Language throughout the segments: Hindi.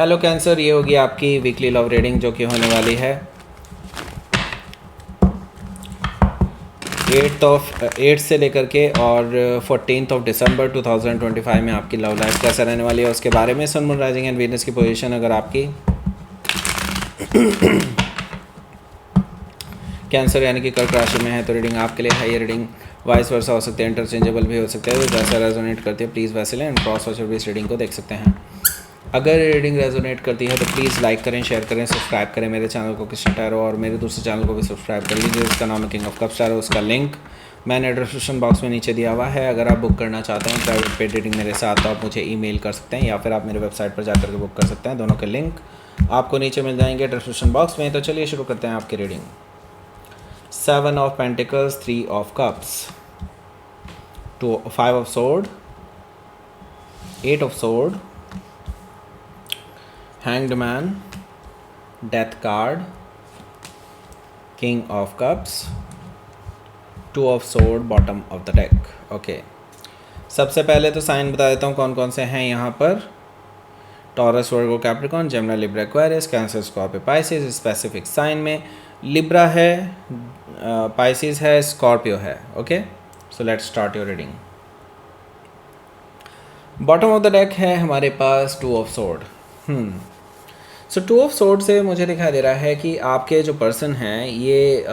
हेलो कैंसर, ये होगी आपकी वीकली लव रीडिंग जो कि होने वाली है 8 से लेकर के और 14 दिसंबर 2025 में आपकी लव लाइफ कैसा रहने वाली है उसके बारे में। सन, मून, राइजिंग एंड वीनस की पोजीशन अगर आपकी कैंसर यानी कि कर्क राशि में है तो रीडिंग आपके लिए है। ये रीडिंग वाइस वर्सा हो सकते हैं, इंटरचेंजेबल भी हो सकते हैं। तो जैसा रेजोनेट करती है प्लीज़ वैसे लें एंड क्रॉस वॉचर भी इस रीडिंग को देख सकते हैं। अगर रीडिंग रेजोनेट करती है तो प्लीज़ लाइक करें, शेयर करें, सब्सक्राइब करें मेरे चैनल को कृष्ण टैरो, और मेरे दूसरे चैनल को भी सब्सक्राइब कर लीजिए जिसका नाम है किंग ऑफ कप्स टैरो। उसका लिंक मैंने डिस्क्रिप्शन बॉक्स में नीचे दिया हुआ है। अगर आप बुक करना चाहते हैं प्राइवेट पेड रीडिंग मेरे साथ तो आप मुझे ईमेल कर सकते हैं या फिर आप मेरे वेबसाइट पर जाकर के बुक कर सकते हैं। दोनों के लिंक आपको नीचे मिल जाएंगे डिस्क्रिप्शन बॉक्स में। तो चलिए शुरू करते हैं आपकी reading. 7 of pentacles, 3 of cups, 5 of sword, 8 of sword, hanged man, death card, king of cups, 2 of sword, bottom of the deck. Okay, सबसे पहले तो साइन बता देता हूँ कौन कौन से हैं यहाँ पर। Taurus, Virgo, Capricorn, Gemini, Libra, Aquarius, Cancer, Scorpio, Pisces. Specific sign में लिब्रा है, पाइसिस है, स्कॉर्पियो है। Okay, so let's start your reading. Bottom of the deck है हमारे पास 2 ऑफ सोर्ड। सो 2 ऑफ सोर्ड से मुझे दिखाई दे रहा है कि आपके जो पर्सन हैं ये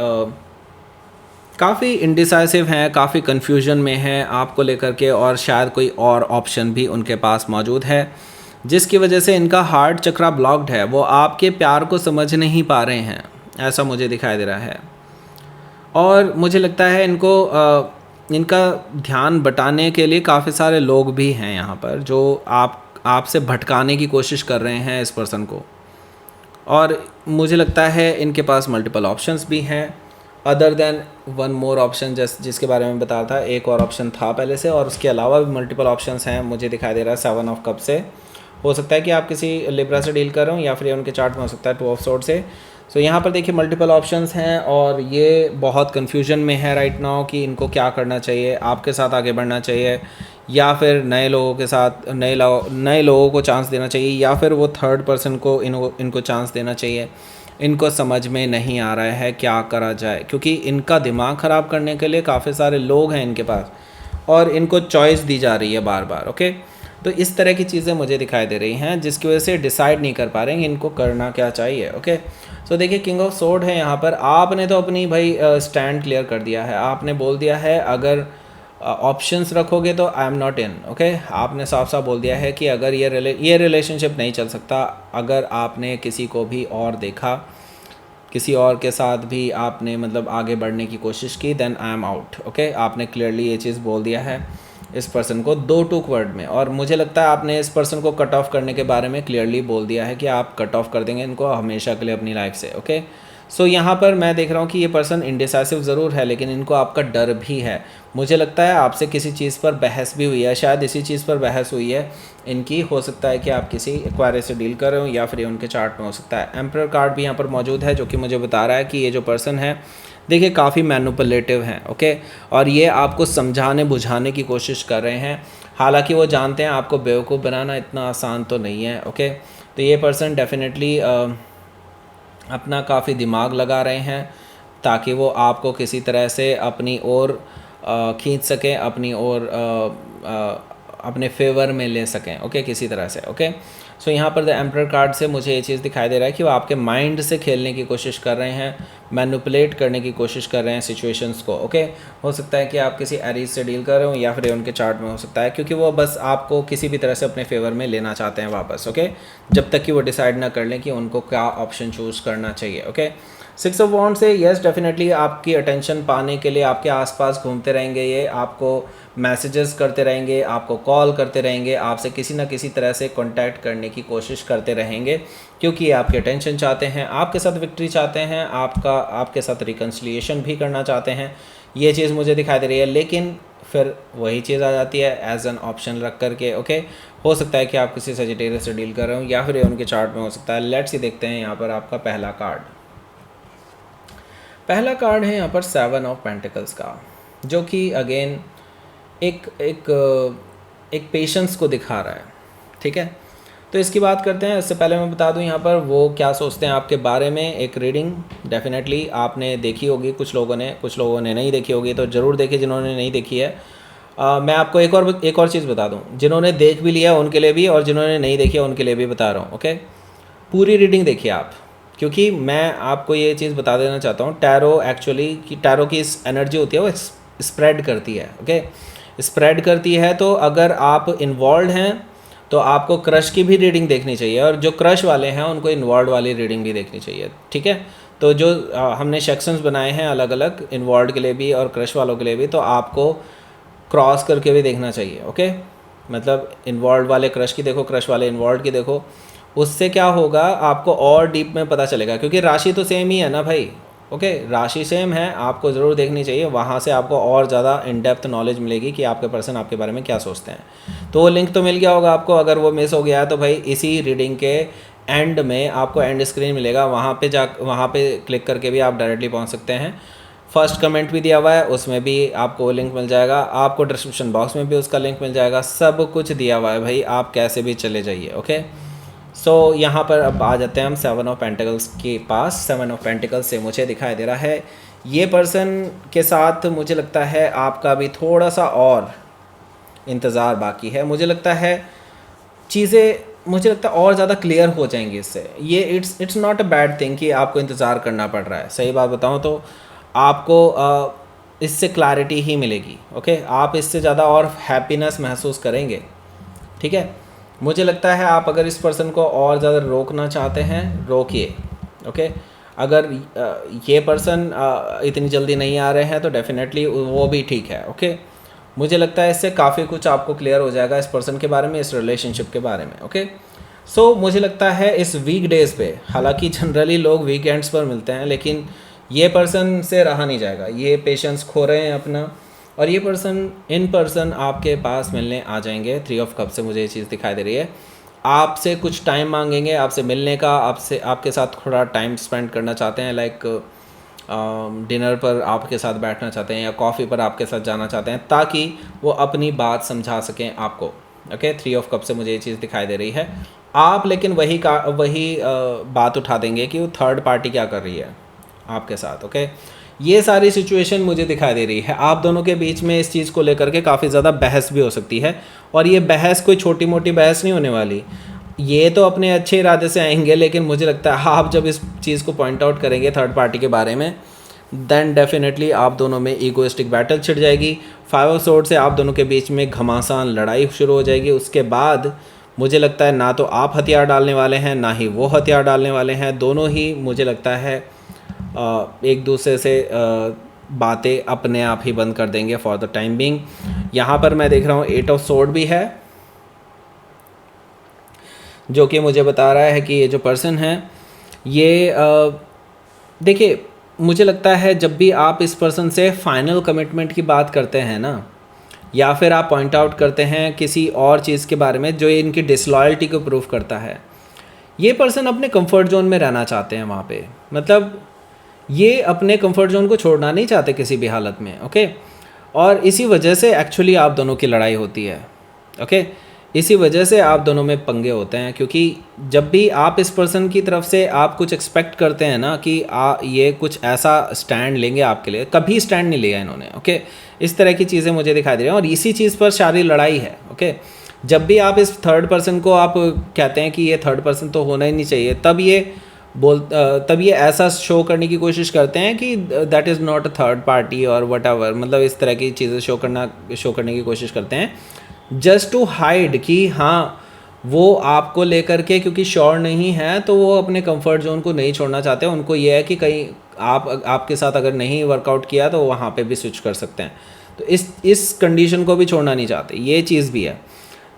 काफ़ी इंडिसाइसिव हैं, काफ़ी कन्फ्यूजन में हैं आपको लेकर के, और शायद कोई और ऑप्शन भी उनके पास मौजूद है जिसकी वजह से इनका हार्ट चक्रा ब्लॉक्ड है। वो आपके प्यार को समझ नहीं पा रहे हैं, ऐसा मुझे दिखाई दे रहा है। और मुझे लगता है इनका ध्यान बटाने के लिए काफ़ी सारे लोग भी हैं यहाँ पर जो आपसे भटकाने की कोशिश कर रहे हैं इस पर्सन को। और मुझे लगता है इनके पास मल्टीपल ऑप्शंस भी हैं other than one more option, जिसके बारे में बता था। एक और ऑप्शन था पहले से, और उसके अलावा भी मल्टीपल ऑप्शंस हैं। मुझे दिखाई दे रहा है 7 ऑफ कप से हो सकता है कि आप किसी लिब्रा से डील कर रहे हो या फिर उनके चार्ट में हो सकता है 2 ऑफ सोर्ड से। सो यहाँ पर देखिए मल्टीपल ऑप्शंस हैं और ये बहुत कन्फ्यूजन में है राइट नाउ कि इनको क्या करना चाहिए। आपके साथ आगे बढ़ना चाहिए या फिर नए लोगों के साथ नए लोगों को चांस देना चाहिए या फिर वो थर्ड पर्सन को इनको चांस देना चाहिए। इनको समझ में नहीं आ रहा है क्या करा जाए, क्योंकि इनका दिमाग ख़राब करने के लिए काफ़ी सारे लोग हैं इनके पास और इनको चॉइस दी जा रही है बार बार। ओके, तो इस तरह की चीज़ें मुझे दिखाई दे रही हैं जिसकी वजह से डिसाइड नहीं कर पा रहे हैं इनको करना क्या चाहिए। ओके, सो देखिए किंग ऑफ सोर्ड है यहाँ पर। आपने तो अपनी भाई स्टैंड क्लियर कर दिया है। आपने बोल दिया है अगर ऑप्शंस रखोगे तो I am not in. Okay, आपने साफ साफ बोल दिया है कि अगर ये रिलेशनशिप नहीं चल सकता, अगर आपने किसी को भी और देखा, किसी और के साथ भी आपने मतलब आगे बढ़ने की कोशिश की, then I am out. Okay, आपने क्लियरली ये चीज़ बोल दिया है इस पर्सन को 2 टूक वर्ड में। और मुझे लगता है आपने इस पर्सन को कट ऑफ करने के बारे में क्लियरली बोल दिया है कि आप कट ऑफ कर देंगे इनको हमेशा के लिए अपनी लाइफ से। ओके, सो यहाँ पर मैं देख रहा हूँ कि ये पर्सन इंडिसाइसिव ज़रूर है लेकिन इनको आपका डर भी है। मुझे लगता है आपसे किसी चीज़ पर बहस भी हुई है, शायद इसी चीज़ पर बहस हुई है इनकी। हो सकता है कि आप किसी एक्वायरस से डील कर रहे हो या फिर उनके चार्ट में हो सकता है। एम्परर कार्ड भी यहाँ पर मौजूद है जो कि मुझे बता रहा है कि ये जो पर्सन है देखिए काफ़ी मैनिपुलेटिव हैं। ओके, और ये आपको समझाने बुझाने की कोशिश कर रहे हैं, हालांकि वो जानते हैं आपको बेवकूफ़ बनाना इतना आसान तो नहीं है। ओके, तो ये पर्सन डेफिनेटली अपना काफ़ी दिमाग लगा रहे हैं ताकि वो आपको किसी तरह से अपनी ओर खींच सकें, अपनी ओर अपने फेवर में ले सकें। ओके, किसी तरह से। ओके, सो यहाँ पर द एम्परर कार्ड से मुझे ये चीज़ दिखाई दे रहा है कि वो आपके माइंड से खेलने की कोशिश कर रहे हैं, मैनिपुलेट करने की कोशिश कर रहे हैं सिचुएशंस को। ओके, हो सकता है कि आप किसी एरीज से डील कर रहे हो या फिर उनके चार्ट में हो सकता है, क्योंकि वो बस आपको किसी भी तरह से अपने फेवर में लेना चाहते हैं वापस। ओके, जब तक कि वो डिसाइड ना कर लें कि उनको क्या ऑप्शन चूज़ करना चाहिए। ओके, 6 ऑफ वॉन्ड से यस डेफिनेटली आपकी अटेंशन पाने के लिए आपके आसपास घूमते रहेंगे, ये आपको मैसेजेस करते रहेंगे, आपको कॉल करते रहेंगे, आपसे किसी ना किसी तरह से कांटेक्ट करने की कोशिश करते रहेंगे, क्योंकि ये आपकी अटेंशन चाहते हैं, आपके साथ विक्ट्री चाहते हैं, आपके साथ रिकन्सिलिएशन भी करना चाहते हैं। ये चीज़ मुझे दिखाई दे रही है, लेकिन फिर वही चीज़ आ जाती है एज एन ऑप्शन रख करके। ओके, हो सकता है कि आप किसी सजिटेरियस से डील कर रहे हो या फिर उनके चार्ट में हो सकता है। लेट्स ही देखते हैं यहाँ पर आपका पहला कार्ड है यहाँ पर 7 ऑफ पेंटिकल्स का, जो कि अगेन एक पेशेंस को दिखा रहा है। ठीक है, तो इसकी बात करते हैं। इससे पहले मैं बता दूं यहाँ पर वो क्या सोचते हैं आपके बारे में। एक रीडिंग डेफिनेटली आपने देखी होगी, कुछ लोगों ने नहीं देखी होगी, तो ज़रूर देखिए जिन्होंने नहीं देखी है। मैं आपको एक और चीज़ बता दूं, जिन्होंने देख भी लिया उनके लिए भी और जिन्होंने नहीं देखी उनके लिए भी बता रहा हूँ। ओके, पूरी रीडिंग देखिए आप, क्योंकि मैं आपको ये चीज़ बता देना चाहता हूँ। टैरो एक्चुअली टैरो की इस एनर्जी होती है वो स्प्रेड करती है। ओके, स्प्रेड करती है। तो अगर आप इन्वॉल्व हैं तो आपको क्रश की भी रीडिंग देखनी चाहिए, और जो क्रश वाले हैं उनको इन्वॉल्व वाली रीडिंग भी देखनी चाहिए। ठीक है, तो जो हमने सेक्शंस बनाए हैं अलग अलग, इन्वॉल्व के लिए भी और क्रश वालों के लिए भी, तो आपको क्रॉस करके भी देखना चाहिए। ओके, मतलब इन्वॉल्व वाले क्रश की देखो, क्रश वाले इन्वॉल्व की देखो। उससे क्या होगा, आपको और डीप में पता चलेगा, क्योंकि राशि तो सेम ही है ना भाई। ओके, राशि सेम है, आपको ज़रूर देखनी चाहिए। वहाँ से आपको और ज़्यादा इन डेप्थ नॉलेज मिलेगी कि आपके पर्सन आपके बारे में क्या सोचते हैं। तो वो लिंक तो मिल गया होगा आपको। अगर वो मिस हो गया है तो भाई इसी रीडिंग के एंड में आपको एंड स्क्रीन मिलेगा, वहाँ पे क्लिक करके भी आप डायरेक्टली पहुँच सकते हैं। फर्स्ट कमेंट भी दिया हुआ है, उसमें भी आपको लिंक मिल जाएगा। आपको डिस्क्रिप्शन बॉक्स में भी उसका लिंक मिल जाएगा। सब कुछ दिया हुआ है भाई, आप कैसे भी चले जाइए। ओके, सो यहाँ पर अब आ जाते हैं हम 7 ऑफ पेंटिकल्स के पास। 7 ऑफ पेंटिकल्स से मुझे दिखाई दे रहा है ये पर्सन के साथ मुझे लगता है आपका भी थोड़ा सा और इंतज़ार बाकी है। मुझे लगता है और ज़्यादा क्लियर हो जाएंगी इससे। ये it's not a bad thing कि आपको इंतज़ार करना पड़ रहा है। सही बात बताऊँ तो आपको इससे क्लैरिटी ही मिलेगी। ओके, आप इससे ज़्यादा और हैप्पीनेस महसूस करेंगे। ठीक है, मुझे लगता है आप अगर इस पर्सन को और ज़्यादा रोकना चाहते हैं, रोकिए। ओके, अगर ये पर्सन इतनी जल्दी नहीं आ रहे हैं तो डेफिनेटली वो भी ठीक है। ओके, मुझे लगता है इससे काफ़ी कुछ आपको क्लियर हो जाएगा इस पर्सन के बारे में, इस रिलेशनशिप के बारे में। ओके, सो मुझे लगता है इस वीक डेज़ पे, हालांकि जनरली लोग वीकेंड्स पर मिलते हैं, लेकिन ये पर्सन से रहा नहीं जाएगा। ये पेशेंस खो रहे हैं अपना, और ये पर्सन इन पर्सन आपके पास मिलने आ जाएंगे। 3 ऑफ कप से मुझे ये चीज़ दिखाई दे रही है। आपसे कुछ टाइम मांगेंगे, आपसे मिलने का, आपके साथ थोड़ा टाइम स्पेंड करना चाहते हैं। लाइक डिनर पर आपके साथ बैठना चाहते हैं या कॉफ़ी पर आपके साथ जाना चाहते हैं, ताकि वो अपनी बात समझा सकें आपको। ओके, 3 ऑफ कप से मुझे ये चीज़ दिखाई दे रही है। आप लेकिन वही बात उठा देंगे कि वो थर्ड पार्टी क्या कर रही है आपके साथ। ओके, ये सारी सिचुएशन मुझे दिखाई दे रही है। आप दोनों के बीच में इस चीज़ को लेकर के काफ़ी ज़्यादा बहस भी हो सकती है, और ये बहस कोई छोटी मोटी बहस नहीं होने वाली। ये तो अपने अच्छे इरादे से आएंगे, लेकिन मुझे लगता है आप जब इस चीज़ को पॉइंट आउट करेंगे थर्ड पार्टी के बारे में, देन डेफिनेटली आप दोनों में ईगोइस्टिक बैटल छिड़ जाएगी। 5 ऑफ सोर्ड से आप दोनों के बीच में घमासान लड़ाई शुरू हो जाएगी। उसके बाद मुझे लगता है ना तो आप हथियार डालने वाले हैं, ना ही वो हथियार डालने वाले हैं। दोनों ही मुझे लगता है एक दूसरे से बातें अपने आप ही बंद कर देंगे फॉर द टाइम बिंग। यहाँ पर मैं देख रहा हूँ 8 ऑफ सोर्ड भी है, जो कि मुझे बता रहा है कि ये जो पर्सन है ये देखिए, मुझे लगता है जब भी आप इस पर्सन से फाइनल कमिटमेंट की बात करते हैं ना, या फिर आप पॉइंट आउट करते हैं किसी और चीज़ के बारे में जो इनकी डिसलॉयल्टी को प्रूव करता है, ये पर्सन अपने कंफर्ट जोन में रहना चाहते हैं वहाँ पे। मतलब ये अपने कंफर्ट जोन को छोड़ना नहीं चाहते किसी भी हालत में। ओके, और इसी वजह से एक्चुअली आप दोनों की लड़ाई होती है। ओके, इसी वजह से आप दोनों में पंगे होते हैं, क्योंकि जब भी आप इस पर्सन की तरफ से आप कुछ एक्सपेक्ट करते हैं ना कि ये कुछ ऐसा स्टैंड लेंगे आपके लिए, कभी स्टैंड नहीं लिया इन्होंने। ओके, इस तरह की चीज़ें मुझे दिखाई दे रही हैं, और इसी चीज़ पर सारी लड़ाई है। ओके, जब भी आप इस थर्ड पर्सन को आप कहते हैं कि ये थर्ड पर्सन तो होना ही नहीं चाहिए, तब ये ऐसा शो करने की कोशिश करते हैं कि that is not a third party और वट एवर, मतलब इस तरह की चीज़ें शो करने की कोशिश करते हैं जस्ट टू हाइड कि हाँ वो आपको लेकर के क्योंकि श्योर नहीं है, तो वो अपने कंफर्ट जोन को नहीं छोड़ना चाहते। उनको ये है कि कहीं आपके साथ अगर नहीं वर्कआउट किया तो वहाँ पे भी स्विच कर सकते हैं, तो इस कंडीशन को भी छोड़ना नहीं चाहते। ये चीज़ भी है,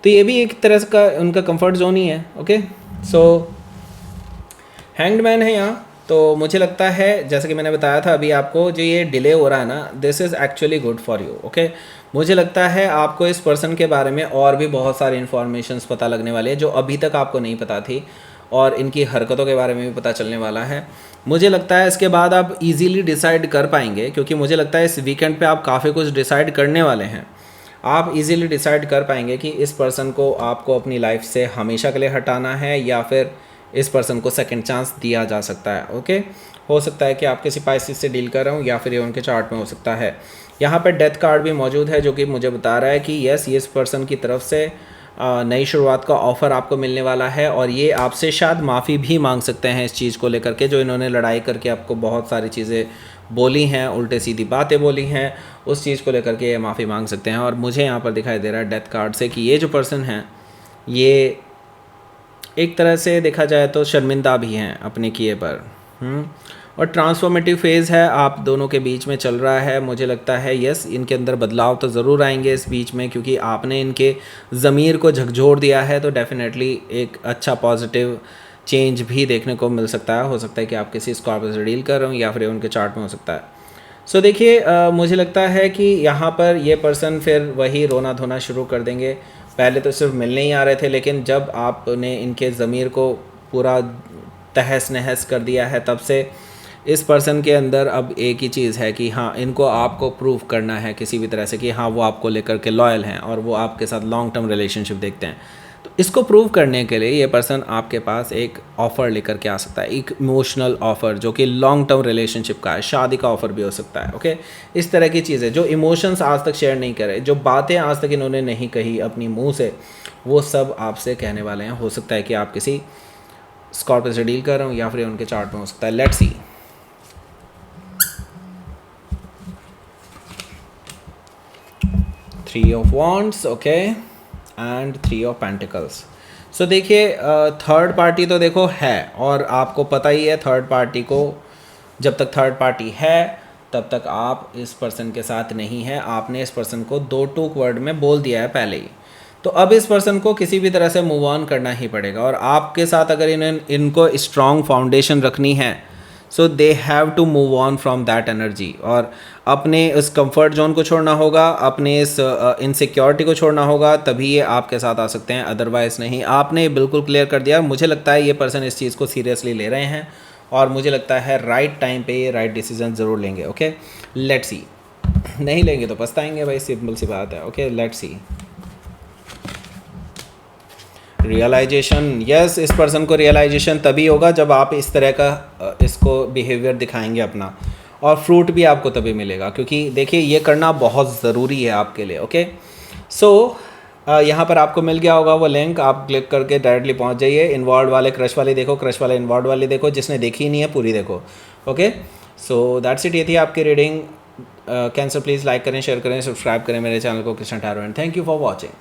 तो ये भी एक तरह का उनका कंफर्ट जोन ही है। ओके, सो हैंग्ड मैन है यहाँ। तो मुझे लगता है जैसे कि मैंने बताया था अभी आपको, जो ये डिले हो रहा है ना, this is actually good for you. Okay, मुझे लगता है आपको इस पर्सन के बारे में और भी बहुत सारी इन्फॉर्मेशंस पता लगने वाली है जो अभी तक आपको नहीं पता थी, और इनकी हरकतों के बारे में भी पता चलने वाला है। मुझे लगता है इसके बाद आप इजीली डिसाइड कर पाएंगे, क्योंकि मुझे लगता है इस वीकेंड पे आप काफ़ी कुछ डिसाइड करने वाले हैं। आप इजीली डिसाइड कर पाएंगे कि इस पर्सन को आपको अपनी लाइफ से हमेशा के लिए हटाना है या फिर इस पर्सन को सेकंड चांस दिया जा सकता है। ओके, हो सकता है कि आप किसी स्पाइसिस से डील कर रहे हो या फिर ये उनके चार्ट में हो सकता है। यहाँ पर डेथ कार्ड भी मौजूद है जो कि मुझे बता रहा है कि यस, ये इस पर्सन की तरफ से नई शुरुआत का ऑफ़र आपको मिलने वाला है और ये आपसे शायद माफ़ी भी मांग सकते हैं इस चीज़ को लेकर के, जो इन्होंने लड़ाई करके आपको बहुत सारी चीज़ें बोली हैं, उल्टे सीधी बातें बोली हैं, उस चीज़ को लेकर के ये माफ़ी मांग सकते हैं। और मुझे यहाँ पर दिखाई दे रहा है डेथ कार्ड से कि ये जो पर्सन है ये एक तरह से देखा जाए तो शर्मिंदा भी हैं अपने किए पर। और ट्रांसफॉर्मेटिव फेज़ है आप दोनों के बीच में चल रहा है। मुझे लगता है यस, इनके अंदर बदलाव तो ज़रूर आएंगे इस बीच में, क्योंकि आपने इनके ज़मीर को झकझोर दिया है, तो डेफिनेटली एक अच्छा पॉजिटिव चेंज भी देखने को मिल सकता है। हो सकता है कि आप किसी स्कॉर्पियो से डील कर रहे हो या फिर उनके चार्ट में हो सकता है। सो देखिए, मुझे लगता है कि यहाँ पर ये पर्सन फिर वही रोना धोना शुरू कर देंगे। पहले तो सिर्फ मिलने ही आ रहे थे, लेकिन जब आपने इनके ज़मीर को पूरा तहस नहस कर दिया है, तब से इस पर्सन के अंदर अब एक ही चीज़ है कि हाँ, इनको आपको प्रूव करना है किसी भी तरह से कि हाँ, वो आपको लेकर के लॉयल हैं और वो आपके साथ लॉन्ग टर्म रिलेशनशिप देखते हैं। तो इसको प्रूव करने के लिए ये पर्सन आपके पास एक ऑफ़र लेकर के आ सकता है, एक इमोशनल ऑफ़र जो कि लॉन्ग टर्म रिलेशनशिप का है, शादी का ऑफ़र भी हो सकता है। ओके, इस तरह की चीज़ें जो इमोशंस आज तक शेयर नहीं करे, जो बातें आज तक इन्होंने नहीं कही अपनी मुँह से, वो सब आपसे कहने वाले हैं। हो सकता है कि आप किसी स्कॉर्पियो से डील कर रहे हो या फिर उनके चार्ट में हो सकता है। Let's see. 3 of Wands, okay, and 3 of Pentacles। सो देखिए, थर्ड पार्टी तो देखो है, और आपको पता ही है थर्ड पार्टी को, जब तक थर्ड पार्टी है तब तक आप इस पर्सन के साथ नहीं है। आपने इस पर्सन को 2 टूक वर्ड में बोल दिया है पहले ही, तो अब इस पर्सन को किसी भी तरह से मूव ऑन करना ही पड़ेगा। और आपके साथ अगर इनको स्ट्रॉन्ग फाउंडेशन रखनी है, so they have to move on from that energy, और अपने इस कंफर्ट जोन को छोड़ना होगा, अपने इस इनसिक्योरिटी को छोड़ना होगा, तभी ये आपके साथ आ सकते हैं, अदरवाइज़ नहीं। आपने बिल्कुल क्लियर कर दिया। मुझे लगता है ये पर्सन इस चीज़ को सीरियसली ले रहे हैं और मुझे लगता है राइट टाइम पे ये राइट डिसीजन ज़रूर लेंगे। Okay, let's see. नहीं लेंगे तो पछताएंगे भाई, सिंपल सी बात है। Okay, let's see. Realization, yes, इस पर्सन को रियलाइजेशन तभी होगा जब आप इस तरह का इसको बिहेवियर दिखाएंगे अपना, और फ्रूट भी आपको तभी मिलेगा, क्योंकि देखिए ये करना बहुत ज़रूरी है आपके लिए। ओके, सो यहाँ पर आपको मिल गया होगा वो लिंक, आप क्लिक करके डायरेक्टली पहुँच जाइए। इन्वॉल्व वाले क्रश वाले देखो, क्रश वाले इन्वॉल्व वाले देखो, जिसने देखी ही नहीं है पूरी देखो। Okay, so that's it. ये थी आपकी रीडिंग। कैंसर प्लीज़ लाइक करें, शेयर करें, सब्सक्राइब करें मेरे चैनल को, Krishna tarot, and thank you for watching.